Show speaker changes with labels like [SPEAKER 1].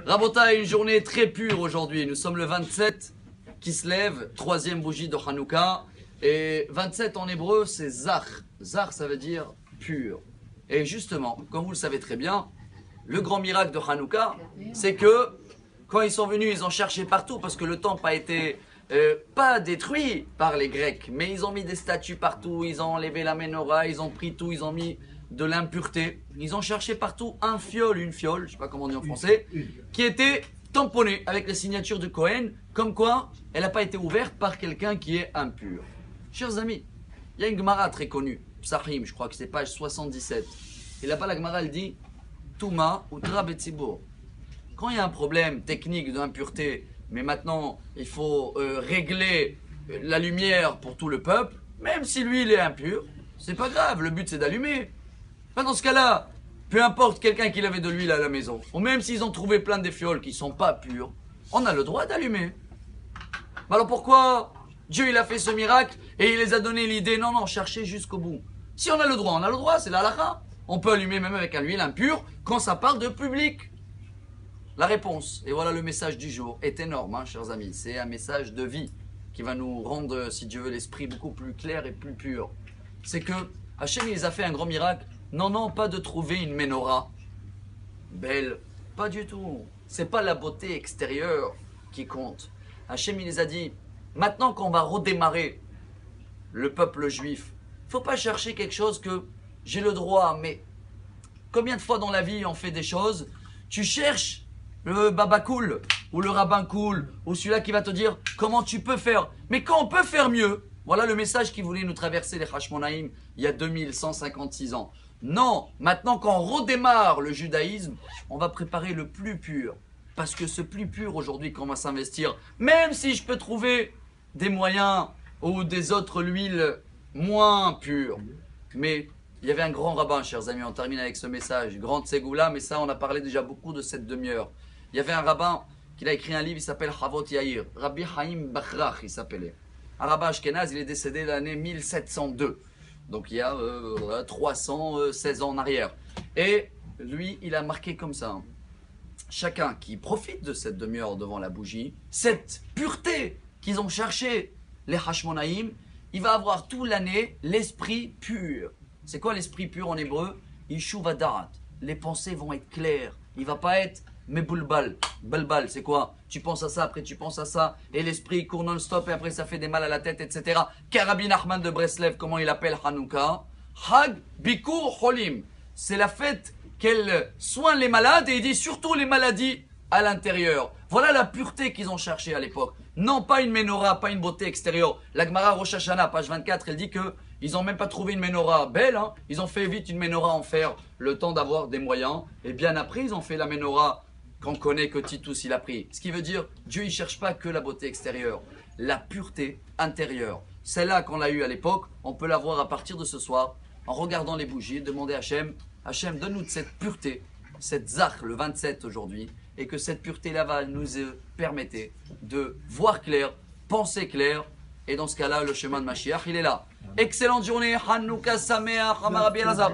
[SPEAKER 1] Rabotai, une journée très pure aujourd'hui. Nous sommes le 27 qui se lève, troisième bougie de Hanouka. Et 27 en hébreu, c'est Zach. Zach, ça veut dire pur. Et justement, comme vous le savez très bien, le grand miracle de Hanouka, c'est que quand ils sont venus, ils ont cherché partout parce que le temple a été pas détruit par les Grecs, mais ils ont mis des statues partout, ils ont enlevé la menorah, ils ont pris tout, ils ont mis de l'impureté. Ils ont cherché partout une fiole, je sais pas comment on dit en français, qui était tamponnée avec la signature de Cohen, comme quoi elle n'a pas été ouverte par quelqu'un qui est impur. Chers amis, il y a une Gemara très connue, Psachim, je crois que c'est page 77. Et là-bas, la Gemara, elle dit Touma ou Trabetzibour. Quand il y a un problème technique d'impureté, mais maintenant il faut régler la lumière pour tout le peuple, même si lui il est impur, c'est pas grave, le but c'est d'allumer. Dans ce cas-là, peu importe quelqu'un qui avait de l'huile à la maison, ou même s'ils ont trouvé plein de fioles qui ne sont pas pures, on a le droit d'allumer. Alors pourquoi Dieu il a fait ce miracle et il les a donné l'idée, non, cherchez jusqu'au bout. Si on a le droit, c'est la halakha. On peut allumer même avec un huile impure quand ça parle de public. La réponse, et voilà le message du jour, est énorme, hein, chers amis. C'est un message de vie qui va nous rendre, si Dieu veut, l'esprit beaucoup plus clair et plus pur. C'est que Hachem, il les a fait un grand miracle. Non, pas de trouver une menorah belle, pas du tout. C'est pas la beauté extérieure qui compte. Hachem, il les a dit, maintenant qu'on va redémarrer le peuple juif, faut pas chercher quelque chose que j'ai le droit, mais combien de fois dans la vie on fait des choses, tu cherches le baba cool, ou le rabbin cool, ou celui-là qui va te dire comment tu peux faire. Mais quand on peut faire mieux, voilà le message qui voulait nous traverser les Hashmonaïm il y a 2156 ans. Non, maintenant quand on redémarre le judaïsme, on va préparer le plus pur. Parce que ce plus pur aujourd'hui qu'on va s'investir, même si je peux trouver des moyens ou des autres huiles moins pures. Mais il y avait un grand rabbin, chers amis, on termine avec ce message, grande Ségoula, mais ça on a parlé déjà beaucoup de cette demi-heure. Il y avait un rabbin qui a écrit un livre, il s'appelle Havot Yair, Rabbi Haïm Bachrach il s'appelait. Un rabbin ashkénaze, il est décédé l'année 1702. Donc il y a 316 ans en arrière. Et lui, il a marqué comme ça. Chacun qui profite de cette demi-heure devant la bougie, cette pureté qu'ils ont cherché, les Hashmonaïm, il va avoir toute l'année l'esprit pur. C'est quoi l'esprit pur en hébreu? Yishuvadat. Les pensées vont être claires. Il ne va pas être meboulbal. Balbal, c'est quoi? Tu penses à ça, après tu penses à ça, et l'esprit court non-stop, et après ça fait des mal à la tête, etc. Karabin Nachman de Breslev, comment il appelle Hanouka? Hag Bikur Cholim. C'est la fête qu'elle soigne les malades, et il dit surtout les maladies à l'intérieur. Voilà la pureté qu'ils ont cherché à l'époque. Non, pas une menorah, pas une beauté extérieure. La Gemara Rosh Hashanah, page 24, elle dit que ils n'ont même pas trouvé une menorah belle, hein. Ils ont fait vite une menorah en fer, le temps d'avoir des moyens. Et bien après, ils ont fait la menorah qu'on connaît que Titus il a pris. Ce qui veut dire, Dieu il cherche pas que la beauté extérieure, la pureté intérieure. Celle-là qu'on l'a eue à l'époque, on peut la voir à partir de ce soir, en regardant les bougies, demander à Hachem, Hachem, donne-nous de cette pureté, cette Zach, le 27 aujourd'hui, et que cette pureté-là va nous permettre de voir clair, penser clair, et dans ce cas-là, le chemin de Mashiach, il est là. Excellente journée, Hanouka Sameach, Amar Rabbi Elazar.